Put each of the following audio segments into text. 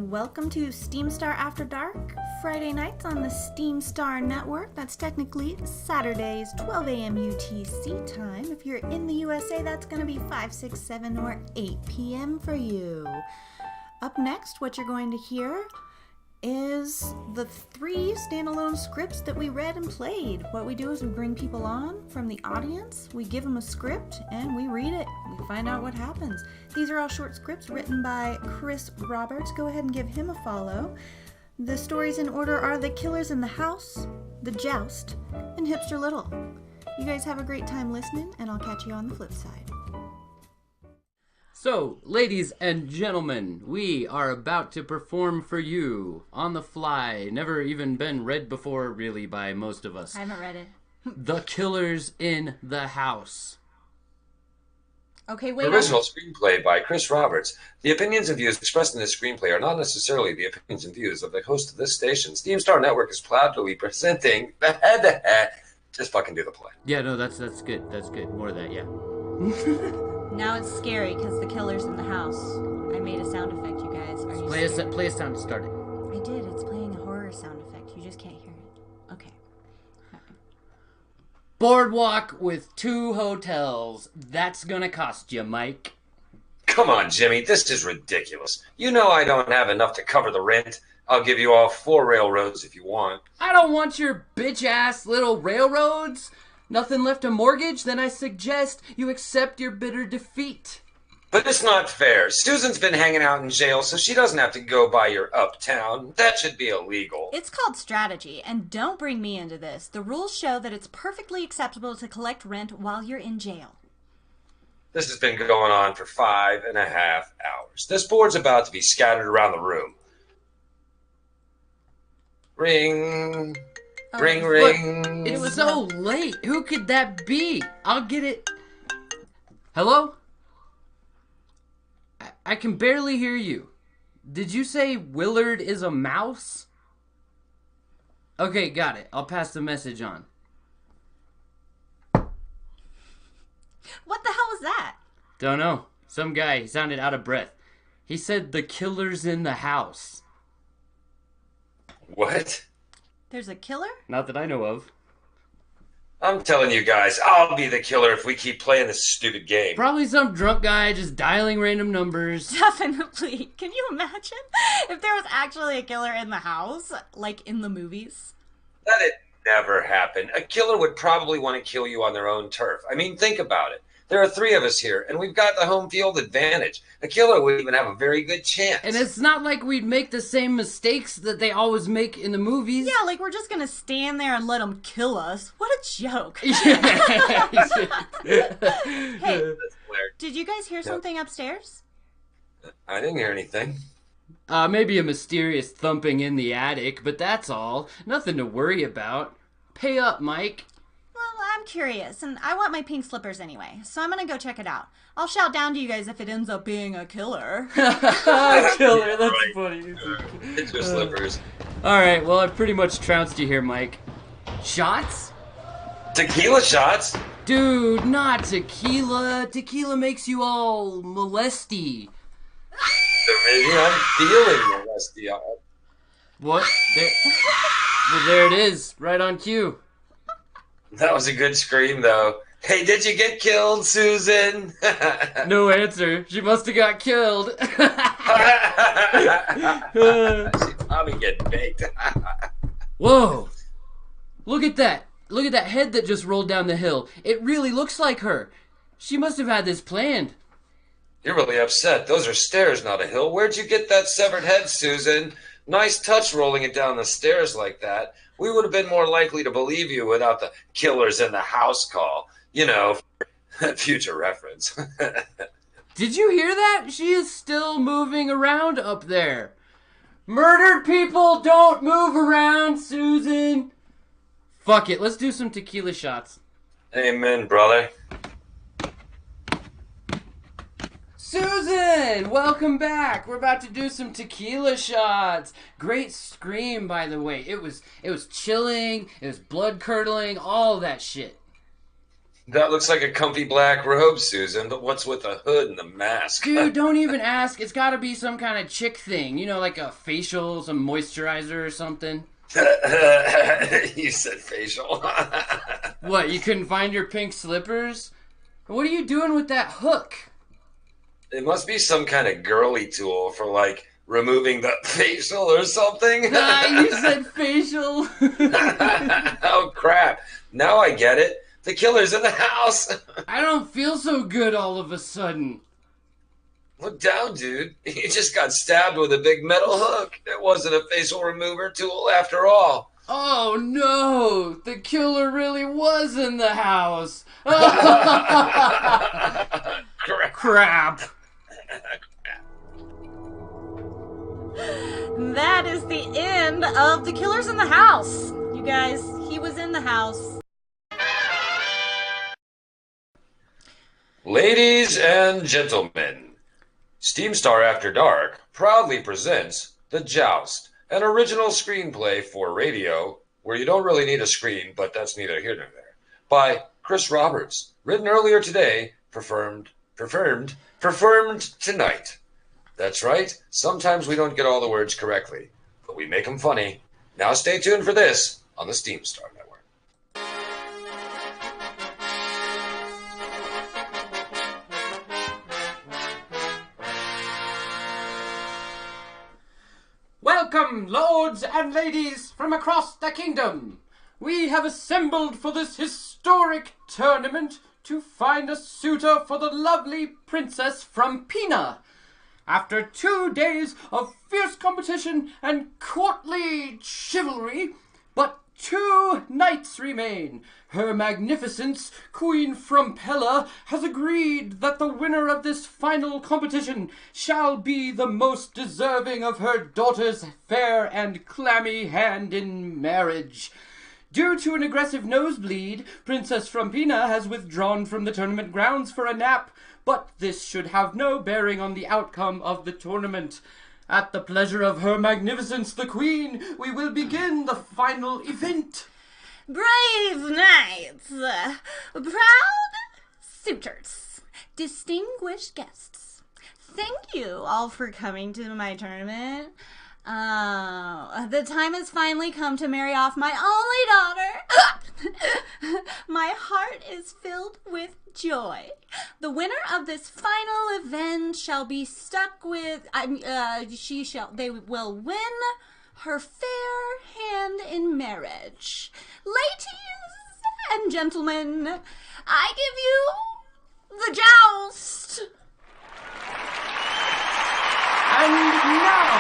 Welcome to Steemstar After Dark, Friday nights on the Steemstar network. That's technically Saturdays, 12 AM UTC time. If you're in the USA, that's going to be 5, 6, 7, or 8 PM for you. Up next, what you're going to hear is the 3 standalone scripts that we read and played. What we do is we bring people on from the audience, we give them a script, and we read it. We find out what happens. These are all short scripts written by Chris Roberts. Go ahead and give him a follow. The stories in order are The Killers in the House, The Joust, and Hipster Little. You guys have a great time listening, and I'll catch you on the flip side. So, ladies and gentlemen, we are about to perform for you on the fly. Never even been read before, really, by most of us. I haven't read it. The Killers in the House. Okay, wait. Original screenplay by Chris Roberts. The opinions and views expressed in this screenplay are not necessarily the opinions and views of the host of this station. Steemstar Network is proud to be presenting... Just fucking do the play. Yeah, no, that's good. That's good. More of that, yeah. Now it's scary because the killer's in the house. I made a sound effect, you guys. Are you Play a sound to start it. I did. It's playing a horror sound effect. You just can't hear it. Okay. Boardwalk with 2 hotels. That's gonna cost you, Mike. Come on, Jimmy. This is ridiculous. You know I don't have enough to cover the rent. I'll give you all 4 railroads if you want. I don't want your bitch-ass little railroads. Nothing left to mortgage? Then I suggest you accept your bitter defeat. But it's not fair. Susan's been hanging out in jail, so she doesn't have to go by your uptown. That should be illegal. It's called strategy, and don't bring me into this. The rules show that it's perfectly acceptable to collect rent while you're in jail. This has been going on for 5.5 hours. This board's about to be scattered around the room. Ring... Ring, ring. It's so late. Who could that be? I'll get it. Hello? I can barely hear you. Did you say Willard is a mouse? Okay, got it. I'll pass the message on. What the hell was that? Don't know. Some guy, he sounded out of breath. He said the killer's in the house. What? There's a killer? Not that I know of. I'm telling you guys, I'll be the killer if we keep playing this stupid game. Probably some drunk guy just dialing random numbers. Definitely. Can you imagine if there was actually a killer in the house, like in the movies? That'd never happen. A killer would probably want to kill you on their own turf. I mean, think about it. There are 3 of us here, and we've got the home field advantage. A killer would even have a very good chance. And it's not like we'd make the same mistakes that they always make in the movies. Yeah, like we're just gonna stand there and let them kill us. What a joke. Hey, did you guys hear something upstairs? I didn't hear anything. Maybe a mysterious thumping in the attic, but that's all. Nothing to worry about. Pay up, Mike. Well, I'm curious, and I want my pink slippers anyway, so I'm gonna go check it out. I'll shout down to you guys if it ends up being a killer. Killer, that's funny. It's your slippers. Alright, well, I pretty much trounced you here, Mike. Shots? Tequila shots? Dude, not tequila. Tequila makes you all molesty. Maybe I'm feeling molesty. What? Well, there it is, right on cue. That was a good scream, though. Hey, did you get killed, Susan? No answer. She must have got killed. She's probably getting baked. Whoa. Look at that. Look at that head that just rolled down the hill. It really looks like her. She must have had this planned. You're really upset. Those are stairs, not a hill. Where'd you get that severed head, Susan? Nice touch rolling it down the stairs like that. We would have been more likely to believe you without the killers in the house call. You know, future reference. Did you hear that? She is still moving around up there. Murdered people don't move around, Susan. Fuck it, let's do some tequila shots. Amen, brother. Susan, welcome back. We're about to do some tequila shots. Great scream, by the way. It was chilling. It was blood curdling. All that shit. That looks like a comfy black robe, Susan, but what's with the hood and the mask? Dude, don't even ask. It's gotta be some kind of chick thing. You know, like a facial, some moisturizer or something. You said facial. What, you couldn't find your pink slippers? What are you doing with that hook? It must be some kind of girly tool for, like, removing the facial or something. Ah, you said facial. Oh, crap. Now I get it. The killer's in the house. I don't feel so good all of a sudden. Look down, dude. You just got stabbed with a big metal hook. It wasn't a facial remover tool after all. Oh no, the killer really was in the house. Crap. That is the end of The Killer's in the House. You guys, he was in the house. Ladies and gentlemen, Steemstar After Dark proudly presents The Joust, an original screenplay for radio where you don't really need a screen, but that's neither here nor there, by Chris Roberts, written earlier today, performed tonight. That's right, sometimes we don't get all the words correctly, but we make them funny. Now stay tuned for this on the Steemstar Network. Welcome, lords and ladies from across the kingdom. We have assembled for this historic tournament to find a suitor for the lovely princess from Pina. After 2 days of fierce competition and courtly chivalry, but 2 knights remain. Her Magnificence, Queen Frumpella, has agreed that the winner of this final competition shall be the most deserving of her daughter's fair and clammy hand in marriage. Due to an aggressive nosebleed, Princess Frumpina has withdrawn from the tournament grounds for a nap, but this should have no bearing on the outcome of the tournament. At the pleasure of Her Magnificence the Queen, we will begin the final event. Brave knights, proud suitors, distinguished guests, thank you all for coming to my tournament. The time has finally come to marry off my only daughter. My heart is filled with joy. The winner of this final event shall be stuck with, they will win her fair hand in marriage. Ladies and gentlemen, I give you the joust. And now,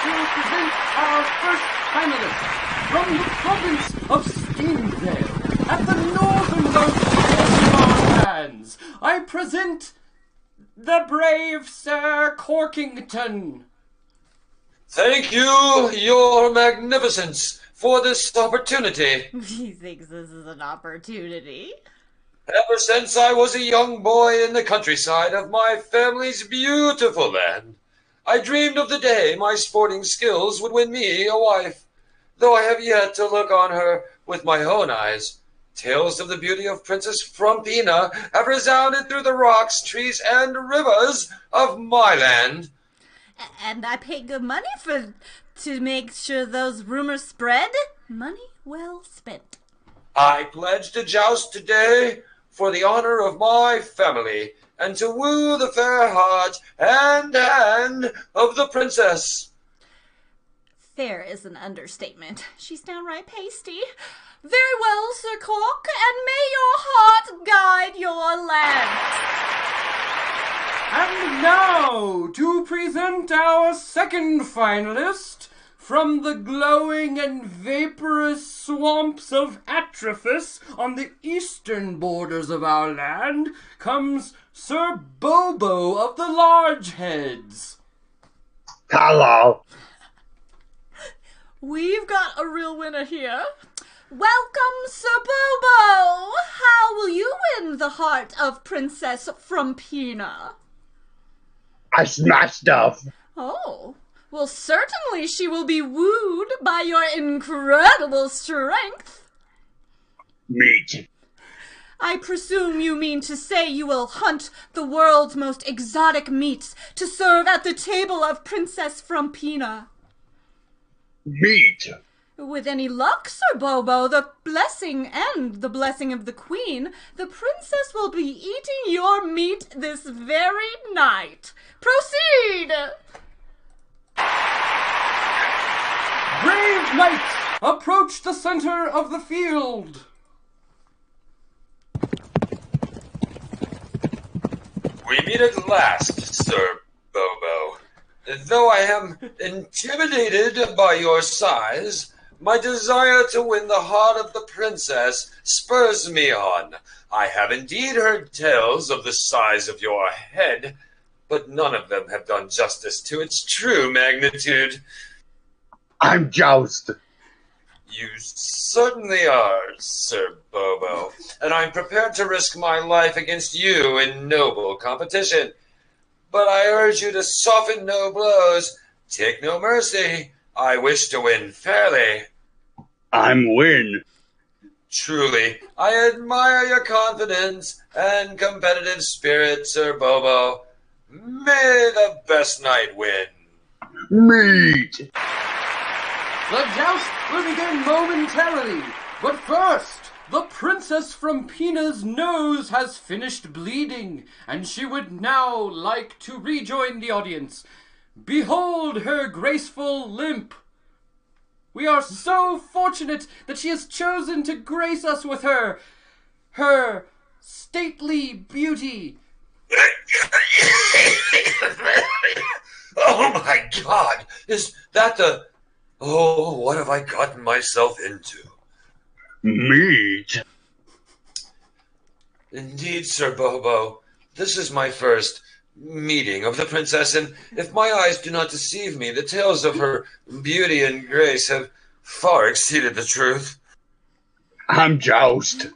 to present our first finalist from the province of Steemit, at the northernmost portion of our lands, I present the brave Sir Corkington. Thank you, Your Magnificence, for this opportunity. He thinks this is an opportunity. Ever since I was a young boy in the countryside of my family's beautiful land, I dreamed of the day my sporting skills would win me a wife, though I have yet to look on her with my own eyes. Tales of the beauty of Princess Frumpina have resounded through the rocks, trees, and rivers of my land. And I paid good money to make sure those rumors spread. Money well spent. I pledge to joust today for the honor of my family, and to woo the fair heart and hand of the princess. Fair is an understatement. She's downright pasty. Very well, Sir Cork, and may your heart guide your land. And now, to present our second finalist, from the glowing and vaporous swamps of Atrophis on the eastern borders of our land, comes Sir Bobo of the Large Heads. Hello. We've got a real winner here. Welcome, Sir Bobo! How will you win the heart of Princess Frumpina? I smashed stuff. Oh, well, certainly she will be wooed by your incredible strength. Meat. I presume you mean to say you will hunt the world's most exotic meats to serve at the table of Princess Frumpina. Meat. With any luck, Sir Bobo, the blessing of the Queen, the princess will be eating your meat this very night. Proceed! Brave knights, approach the center of the field. We meet at last, Sir Bobo. Though I am intimidated by your size, my desire to win the heart of the princess spurs me on. I have indeed heard tales of the size of your head, but none of them have done justice to its true magnitude. I'm Joust. You certainly are, Sir Bobo, and I'm prepared to risk my life against you in noble competition. But I urge you to soften no blows, take no mercy. I wish to win fairly. I'm Win. Truly, I admire your confidence and competitive spirit, Sir Bobo. May the best knight win. Meat. The joust will begin momentarily, but first, the Princess Frumpina's nose has finished bleeding, and she would now like to rejoin the audience. Behold her graceful limp. We are so fortunate that she has chosen to grace us with her stately beauty. Oh my God! Is that the... Oh, what have I gotten myself into? Meat. Indeed, Sir Bobo, this is my first meeting of the princess, and if my eyes do not deceive me, the tales of her beauty and grace have far exceeded the truth. I'm Joust.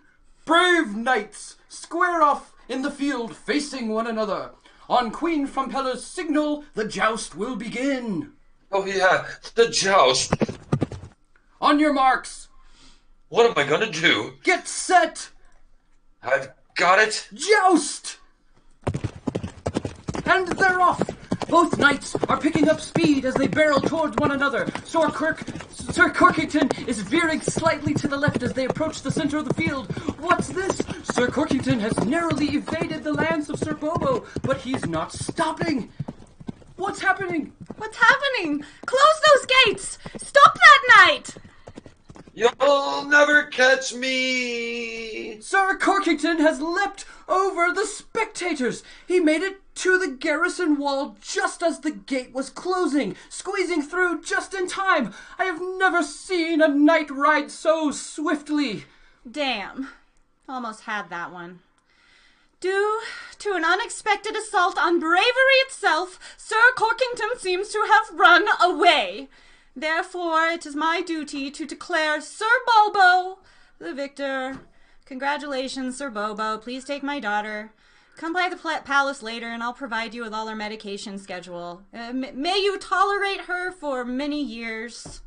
Brave knights, square off in the field facing one another. On Queen Frumpella's signal, the joust will begin. Oh yeah, the joust. On your marks. What am I gonna do? Get set. I've got it. Joust! And they're off. Both knights are picking up speed as they barrel towards one another. Sir Corkington is veering slightly to the left as they approach the center of the field. What's this? Sir Corkington has narrowly evaded the lance of Sir Bobo, but he's not stopping. What's happening? What's happening? Close those gates! Stop that knight! You'll never catch me. Sir Corkington has leapt over the spectators. He made it to the garrison wall just as the gate was closing, squeezing through just in time. I have never seen a knight ride so swiftly. Damn. Almost had that one. Due to an unexpected assault on bravery itself, Sir Corkington seems to have run away. Therefore, it is my duty to declare Sir Bobo the victor. Congratulations, Sir Bobo. Please take my daughter. Come by the palace later and I'll provide you with all her medication schedule. May you tolerate her for many years.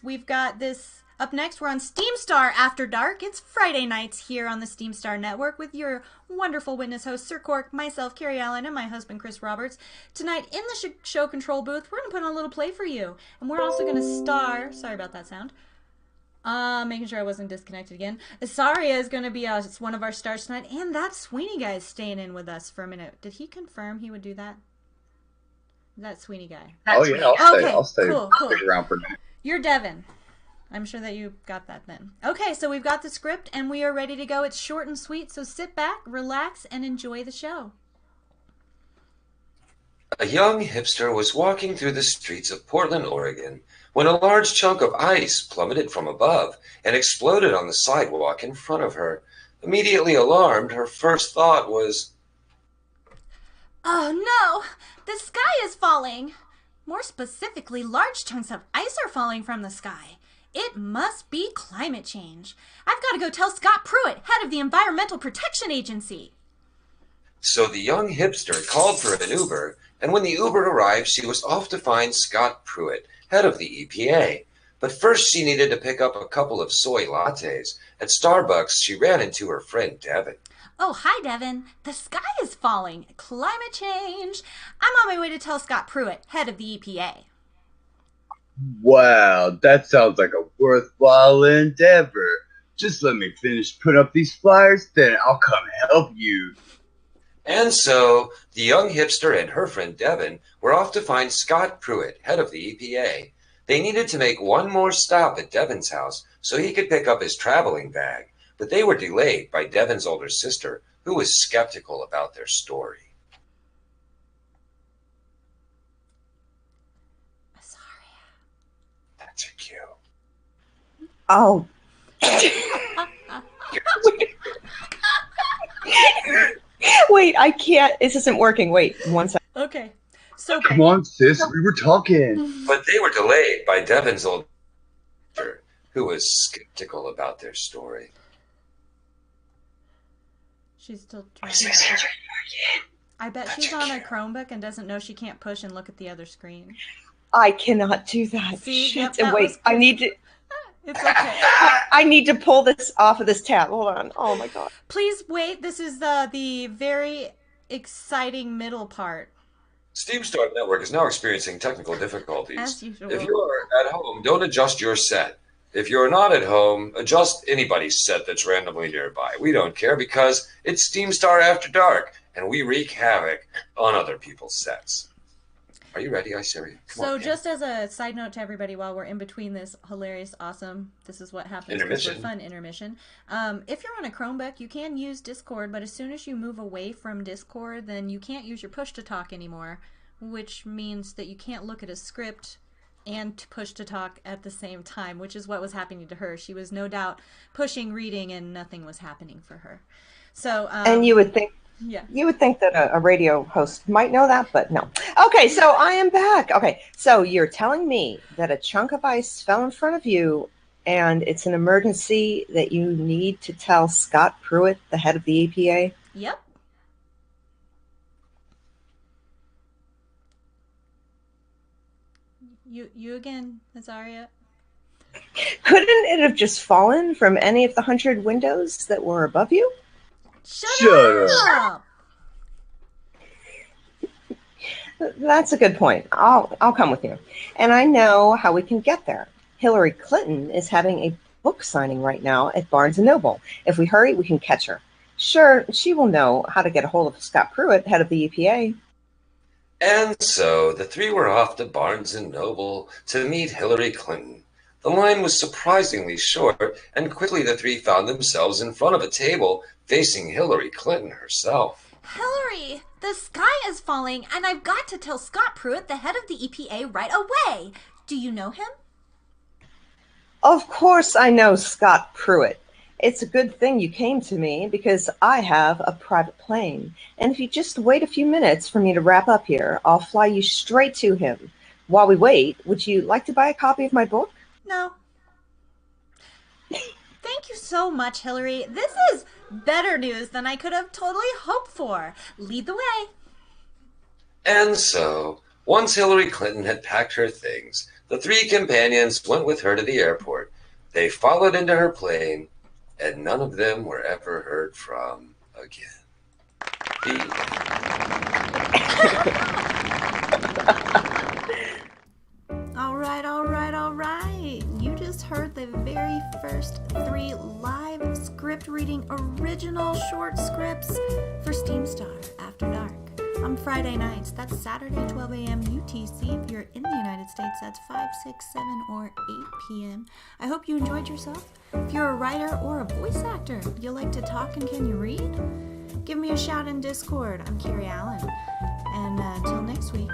We've got this up next. We're on Steemstar After Dark. It's Friday nights here on the Steemstar Network with your wonderful witness host, Sir Cork, myself, Carrie Allen, and my husband, Chris Roberts. Tonight in the show control booth, we're going to put on a little play for you. And we're also going to star... Sorry about that sound. Making sure I wasn't disconnected again. Asaria is going to be one of our stars tonight, and that Sweeney guy is staying in with us for a minute. Did he confirm he would do that? That Sweeney guy. Oh yeah, I'll stay Cool. around for now. You're Devin. I'm sure that you got that then. Okay, so we've got the script, and we are ready to go. It's short and sweet, so sit back, relax, and enjoy the show. A young hipster was walking through the streets of Portland, Oregon, when a large chunk of ice plummeted from above and exploded on the sidewalk in front of her. Immediately alarmed, her first thought was, Oh no! The sky is falling! More specifically, large chunks of ice are falling from the sky. It must be climate change. I've got to go tell Scott Pruitt, head of the Environmental Protection Agency. So the young hipster called for an Uber, and when the Uber arrived, she was off to find Scott Pruitt, head of the EPA. But first she needed to pick up a couple of soy lattes. At Starbucks, she ran into her friend Devin. Oh, hi, Devin. The sky is falling. Climate change. I'm on my way to tell Scott Pruitt, head of the EPA. Wow, that sounds like a worthwhile endeavor. Just let me finish putting up these flyers, then I'll come help you. And so the young hipster and her friend Devin were off to find Scott Pruitt, head of the EPA. They needed to make one more stop at Devin's house so he could pick up his traveling bag, but they were delayed by Devin's older sister, who was skeptical about their story. That's her cue. Oh. Wait, I can't. This isn't working. Wait, one second. Okay. So Come on, sis, we were talking. But they were delayed by Devin's older sister, who was skeptical about their story. she's still trying. I bet she's on a Chromebook and doesn't know she can't push and look at the other screen. I cannot do that. See, Shit. yep, that Wait, was I need to. It's okay. I need to pull this off of this tab. Hold on. Oh my god. Please wait. This is the very exciting middle part. Steemstar Network is now experiencing technical difficulties. As usual. If you're at home, don't adjust your set. If you're not at home, adjust anybody's set that's randomly nearby. We don't care because it's Steemstar After Dark, and we wreak havoc on other people's sets. Are you ready, Iseria? So just as a side note to everybody, while we're in between this hilarious, awesome, this is what happens Intermission. for fun intermission. If you're on a Chromebook, you can use Discord, but as soon as you move away from Discord, then you can't use your push to talk anymore, which means that you can't look at a script and push to talk at the same time, which is what was happening to her. She was no doubt pushing, reading, and nothing was happening for her. So And you would think. yeah. You would think that a radio host might know that, but no. Okay, so I am back. Okay, so you're telling me that a chunk of ice fell in front of you and it's an emergency that you need to tell Scott Pruitt, the head of the EPA? Yep. You again, Azaria? Couldn't it have just fallen from any of the 100 windows that were above you? Shut up! That's a good point. I'll come with you. And I know how we can get there. Hillary Clinton is having a book signing right now at Barnes & Noble. If we hurry, we can catch her. Sure, she will know how to get a hold of Scott Pruitt, head of the EPA. And so the three were off to Barnes & Noble to meet Hillary Clinton. The line was surprisingly short, and quickly the three found themselves in front of a table facing Hillary Clinton herself. Hillary, the sky is falling, and I've got to tell Scott Pruitt, the head of the EPA, right away. Do you know him? Of course I know Scott Pruitt. It's a good thing you came to me because I have a private plane. And if you just wait a few minutes for me to wrap up here, I'll fly you straight to him. While we wait, would you like to buy a copy of my book? No. Thank you so much, Hillary. This is better news than I could have totally hoped for. Lead the way. And so, once Hillary Clinton had packed her things, the three companions went with her to the airport. They followed into her plane, and none of them were ever heard from again. All right. You just heard the very first 3 live script reading original short scripts for Steemstar After Dark on Friday nights. That's Saturday, 12 a.m. UTC. If you're in the United States, that's 5, 6, 7, or 8 p.m. I hope you enjoyed yourself. If you're a writer or a voice actor, you like to talk and can you read? Give me a shout in Discord. I'm Carrie Allen. And until next week,